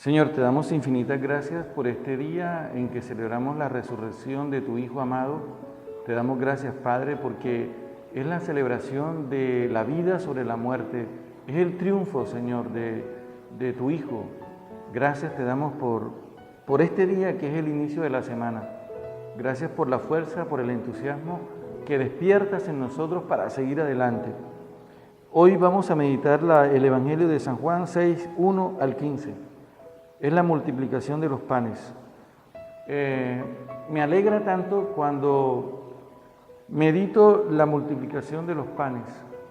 Señor, te damos infinitas gracias por este día en que celebramos la resurrección de tu Hijo amado. Te damos gracias, Padre, porque es la celebración de la vida sobre la muerte. Es el triunfo, Señor, de tu Hijo. Gracias te damos por este día que es el inicio de la semana. Gracias por la fuerza, por el entusiasmo que despiertas en nosotros para seguir adelante. Hoy vamos a meditar el Evangelio de San Juan 6, 1 al 15. Es la multiplicación de los panes. Me alegra tanto cuando medito la multiplicación de los panes.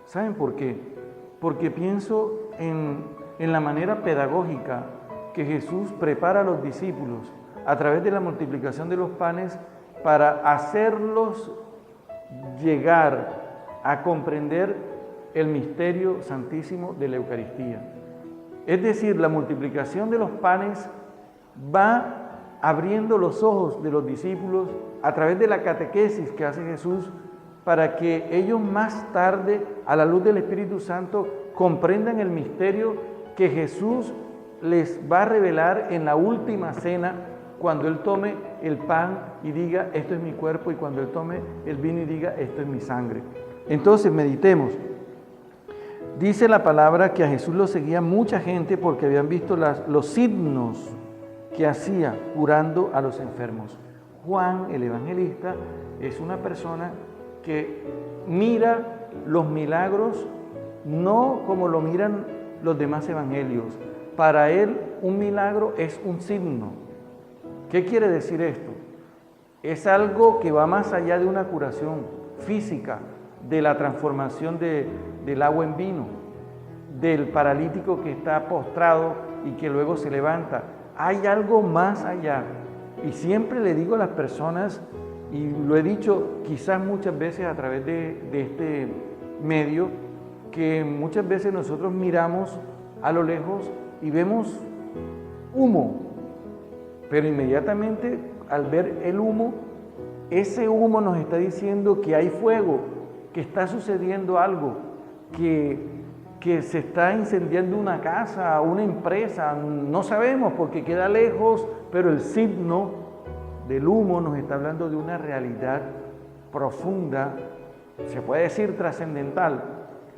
¿Saben por qué? Porque pienso en la manera pedagógica que Jesús prepara a los discípulos a través de la multiplicación de los panes para hacerlos llegar a comprender el misterio santísimo de la Eucaristía. Es decir, la multiplicación de los panes va abriendo los ojos de los discípulos a través de la catequesis que hace Jesús para que ellos más tarde, a la luz del Espíritu Santo, comprendan el misterio que Jesús les va a revelar en la última cena, cuando Él tome el pan y diga, esto es mi cuerpo, y cuando Él tome el vino y diga, esto es mi sangre. Entonces, meditemos. Dice la palabra que a Jesús lo seguía mucha gente porque habían visto los signos que hacía curando a los enfermos. Juan, el evangelista, es una persona que mira los milagros no como lo miran los demás evangelios. Para él, un milagro es un signo. ¿Qué quiere decir esto? Es algo que va más allá de una curación física, de la transformación del agua en vino, del paralítico que está postrado y que luego se levanta. Hay algo más allá. Y siempre le digo a las personas, y lo he dicho quizás muchas veces a través de este medio, que muchas veces nosotros miramos a lo lejos y vemos humo, pero inmediatamente al ver el humo, ese humo nos está diciendo que hay fuego, que está sucediendo algo, que se está incendiando una casa, una empresa, no sabemos porque queda lejos, pero el signo del humo nos está hablando de una realidad profunda, se puede decir trascendental.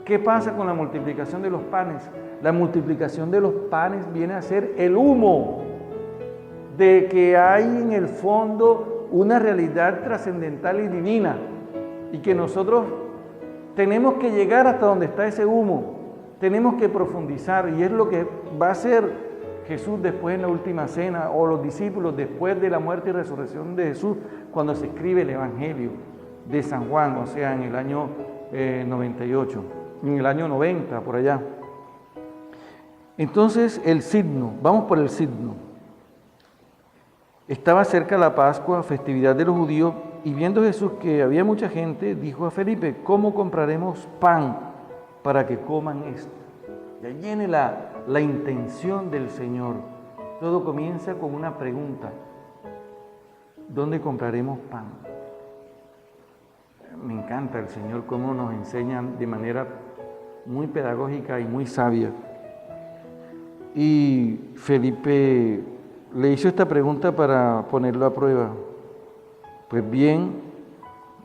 ¿Qué pasa con la multiplicación de los panes? La multiplicación de los panes viene a ser el humo de que hay en el fondo una realidad trascendental y divina y que nosotros tenemos que llegar hasta donde está ese humo, tenemos que profundizar, y es lo que va a hacer Jesús después en la última cena, o los discípulos después de la muerte y resurrección de Jesús, cuando se escribe el Evangelio de San Juan, o sea, en el año 98, en el año 90, por allá. Entonces, el signo, vamos por el signo. Estaba cerca la Pascua, festividad de los judíos, y viendo Jesús que había mucha gente, dijo a Felipe, ¿cómo compraremos pan para que coman esto? Y ahí viene la intención del Señor. Todo comienza con una pregunta. ¿Dónde compraremos pan? Me encanta el Señor cómo nos enseña de manera muy pedagógica y muy sabia. Y Felipe le hizo esta pregunta para ponerlo a prueba.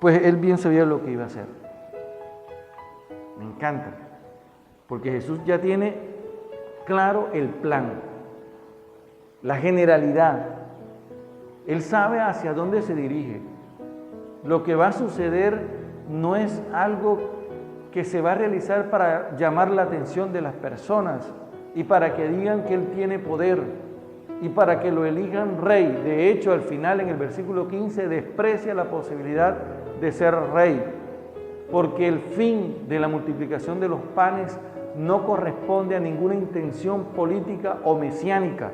Pues él bien sabía lo que iba a hacer. Me encanta, porque Jesús ya tiene claro el plan, la generalidad. Él sabe hacia dónde se dirige. Lo que va a suceder no es algo que se va a realizar para llamar la atención de las personas y para que digan que Él tiene poder y para que lo elijan rey. De hecho, al final, en el versículo 15, desprecia la posibilidad de ser rey, porque el fin de la multiplicación de los panes no corresponde a ninguna intención política o mesiánica.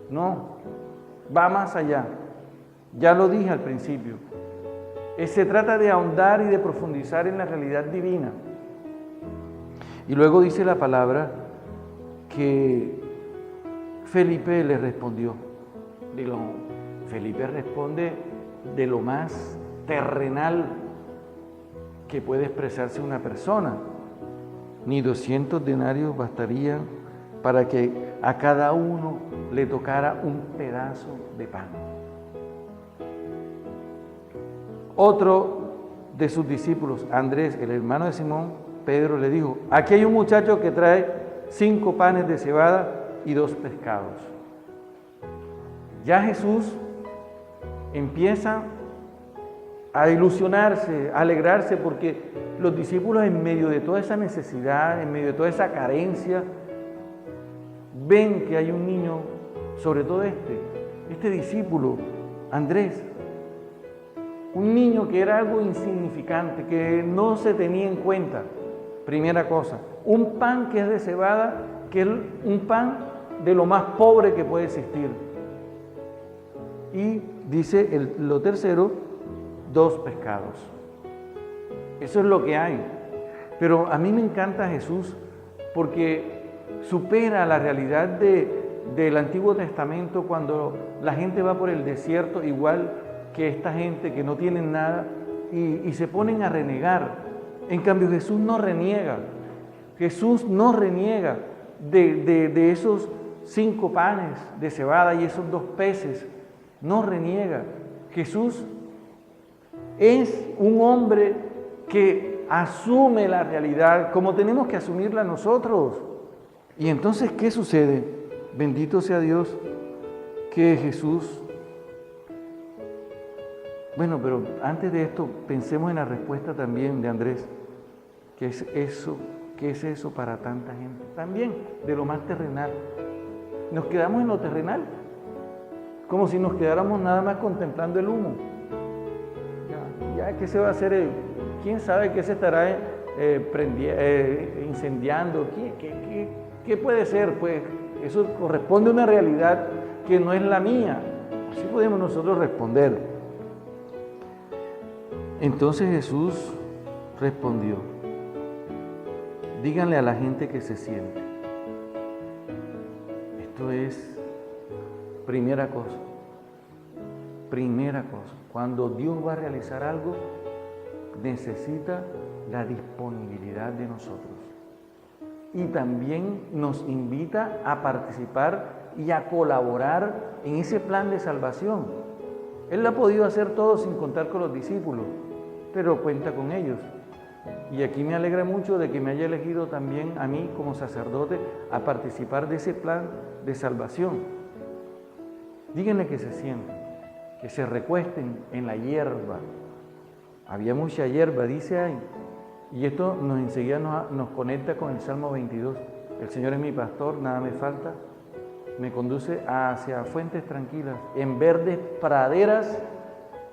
No, va más allá. Ya lo dije al principio. Se trata de ahondar y de profundizar en la realidad divina. Y luego dice la palabra que Felipe le respondió. Felipe responde de lo más terrenal que puede expresarse una persona. Ni 200 denarios bastarían para que a cada uno le tocara un pedazo de pan. Otro de sus discípulos, Andrés, el hermano de Simón, Pedro, le dijo: aquí hay un muchacho que trae 5 panes de cebada y 2 pescados. Ya Jesús empieza a ilusionarse, a alegrarse, porque los discípulos, en medio de toda esa necesidad, en medio de toda esa carencia, ven que hay un niño, sobre todo este discípulo, Andrés, un niño que era algo insignificante, que no se tenía en cuenta. Primera cosa, un pan que es de cebada, que es un pan de lo más pobre que puede existir. Y dice lo tercero, 2 pescados. Eso es lo que hay. Pero a mí me encanta Jesús porque supera la realidad del Antiguo Testamento, cuando la gente va por el desierto, igual que esta gente que no tienen nada, y se ponen a renegar. En cambio, Jesús no reniega. Jesús no reniega de esos 5 panes de cebada y esos 2 peces. No reniega. Jesús es un hombre que asume la realidad como tenemos que asumirla nosotros. Y entonces, ¿qué sucede? Bendito sea Dios que Jesús... Bueno, pero antes de esto, pensemos en la respuesta también de Andrés. ¿Qué es eso? ¿Qué es eso para tanta gente? También de lo más terrenal. Nos quedamos en lo terrenal, como si nos quedáramos nada más contemplando el humo. Ya ¿qué se va a hacer? ¿Quién sabe qué se estará incendiando? ¿Qué puede ser? Pues eso corresponde a una realidad que no es la mía. Así podemos nosotros responder. Entonces Jesús respondió: díganle a la gente que se siente. Esto es primera cosa. Primera cosa. Cuando Dios va a realizar algo, necesita la disponibilidad de nosotros. Y también nos invita a participar y a colaborar en ese plan de salvación. Él lo ha podido hacer todo sin contar con los discípulos, pero cuenta con ellos. Y aquí me alegra mucho de que me haya elegido también a mí como sacerdote a participar de ese plan de salvación. Díganle que se sienten, que se recuesten en la hierba. Había mucha hierba, dice ahí. Y esto enseguida nos conecta con el Salmo 22. El Señor es mi pastor, nada me falta. Me conduce hacia fuentes tranquilas. En verdes praderas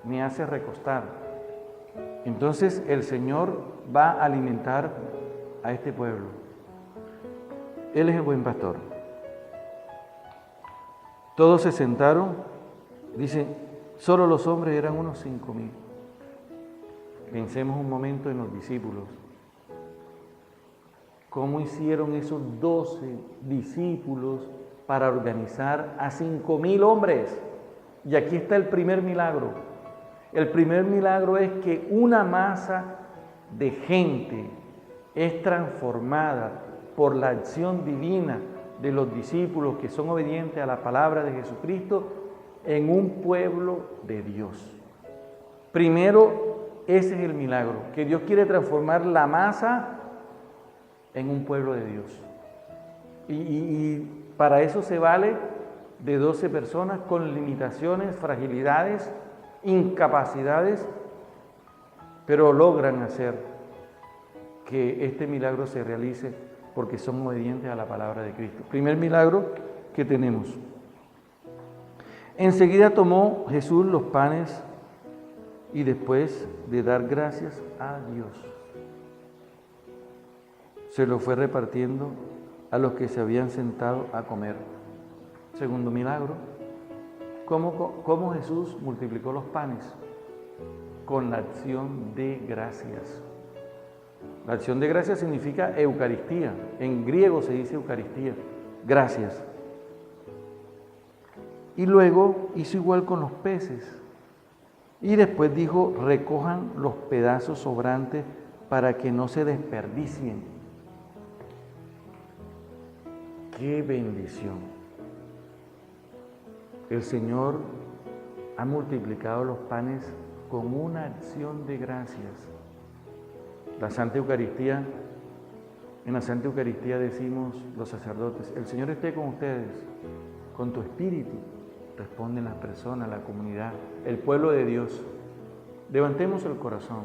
me hace recostar. Entonces el Señor va a alimentar a este pueblo. Él es el buen pastor. Todos se sentaron. Dicen, solo los hombres eran unos 5,000. Pensemos un momento en los discípulos. ¿Cómo hicieron esos 12 discípulos para organizar a 5,000 hombres? Y aquí está el primer milagro. El primer milagro es que una masa de gente es transformada por la acción divina de los discípulos que son obedientes a la palabra de Jesucristo en un pueblo de Dios. Primero, ese es el milagro, que Dios quiere transformar la masa en un pueblo de Dios. Y para eso se vale de 12 personas con limitaciones, fragilidades, incapacidades, pero logran hacer que este milagro se realice porque son obedientes a la palabra de Cristo. Primer milagro que tenemos. Enseguida tomó Jesús los panes y después de dar gracias a Dios, se los fue repartiendo a los que se habían sentado a comer. Segundo milagro, ¿cómo Jesús multiplicó los panes? Con la acción de gracias. La acción de gracias significa Eucaristía. En griego se dice Eucaristía, gracias. Y luego hizo igual con los peces. Y después dijo, recojan los pedazos sobrantes para que no se desperdicien. ¡Qué bendición! El Señor ha multiplicado los panes con una acción de gracias. La Santa Eucaristía, en la Santa Eucaristía decimos los sacerdotes, el Señor esté con ustedes, con tu espíritu, responden las personas, la comunidad, el pueblo de Dios. Levantemos el corazón,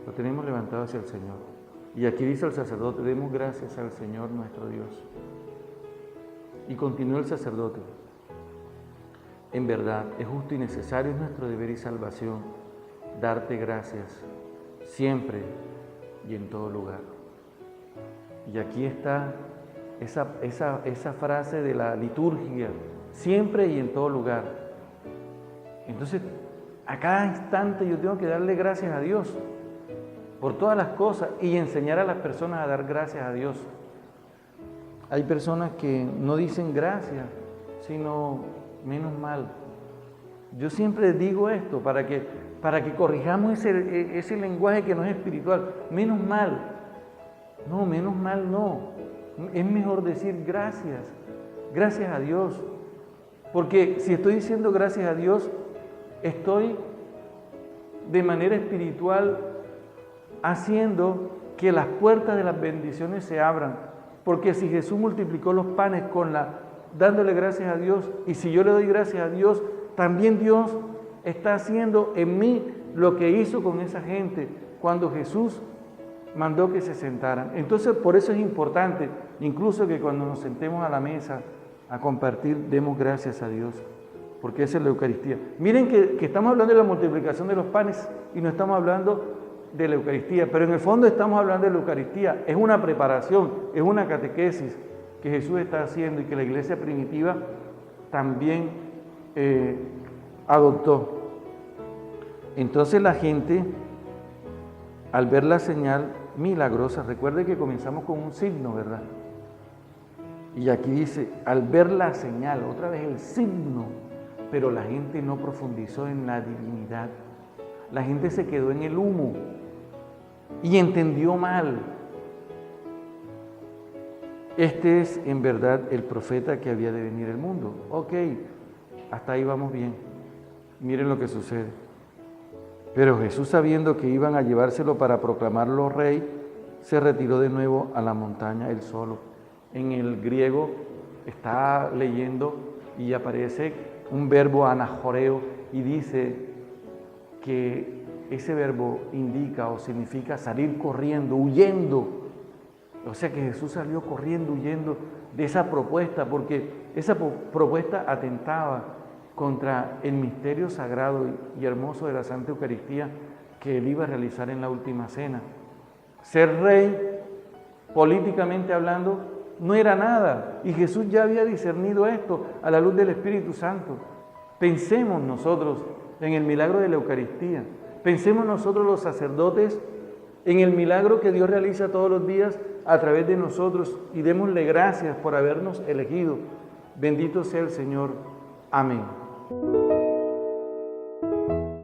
lo tenemos levantado hacia el Señor. Y aquí dice el sacerdote, demos gracias al Señor nuestro Dios. Y continúa el sacerdote, en verdad es justo y necesario, es nuestro deber y salvación, darte gracias siempre y en todo lugar. Y aquí está esa frase de la liturgia, siempre y en todo lugar. Entonces, a cada instante yo tengo que darle gracias a Dios por todas las cosas y enseñar a las personas a dar gracias a Dios. Hay personas que no dicen gracias, sino menos mal. Yo siempre digo esto para que corrijamos ese lenguaje que no es espiritual. Menos mal. No, menos mal no. Es mejor decir gracias. Gracias a Dios. Porque si estoy diciendo gracias a Dios, estoy de manera espiritual haciendo que las puertas de las bendiciones se abran. Porque si Jesús multiplicó los panes dándole gracias a Dios, y si yo le doy gracias a Dios, también Dios está haciendo en mí lo que hizo con esa gente cuando Jesús mandó que se sentaran. Entonces, por eso es importante, incluso que cuando nos sentemos a la mesa a compartir, demos gracias a Dios, porque esa es la Eucaristía. Miren que estamos hablando de la multiplicación de los panes y no estamos hablando de la Eucaristía, pero en el fondo estamos hablando de la Eucaristía. Es una preparación, es una catequesis que Jesús está haciendo y que la iglesia primitiva también adoptó. Entonces la gente, al ver la señal milagrosa, recuerde que comenzamos con un signo, ¿verdad? Y aquí dice, al ver la señal, otra vez el signo, pero la gente no profundizó en la divinidad. La gente se quedó en el humo y entendió mal. Este es en verdad el profeta que había de venir al mundo. Ok, hasta ahí vamos bien. Miren lo que sucede. Pero Jesús, sabiendo que iban a llevárselo para proclamarlo rey, se retiró de nuevo a la montaña él solo. En el griego está leyendo y aparece un verbo anahoreo y dice que ese verbo indica o significa salir corriendo, huyendo. O sea que Jesús salió corriendo, huyendo de esa propuesta, porque esa propuesta atentaba contra el misterio sagrado y hermoso de la Santa Eucaristía que él iba a realizar en la última cena. Ser rey, políticamente hablando, no era nada, y Jesús ya había discernido esto a la luz del Espíritu Santo. Pensemos nosotros en el milagro de la Eucaristía, pensemos nosotros los sacerdotes en el milagro que Dios realiza todos los días a través de nosotros, y démosle gracias por habernos elegido. Bendito sea el Señor. Amén.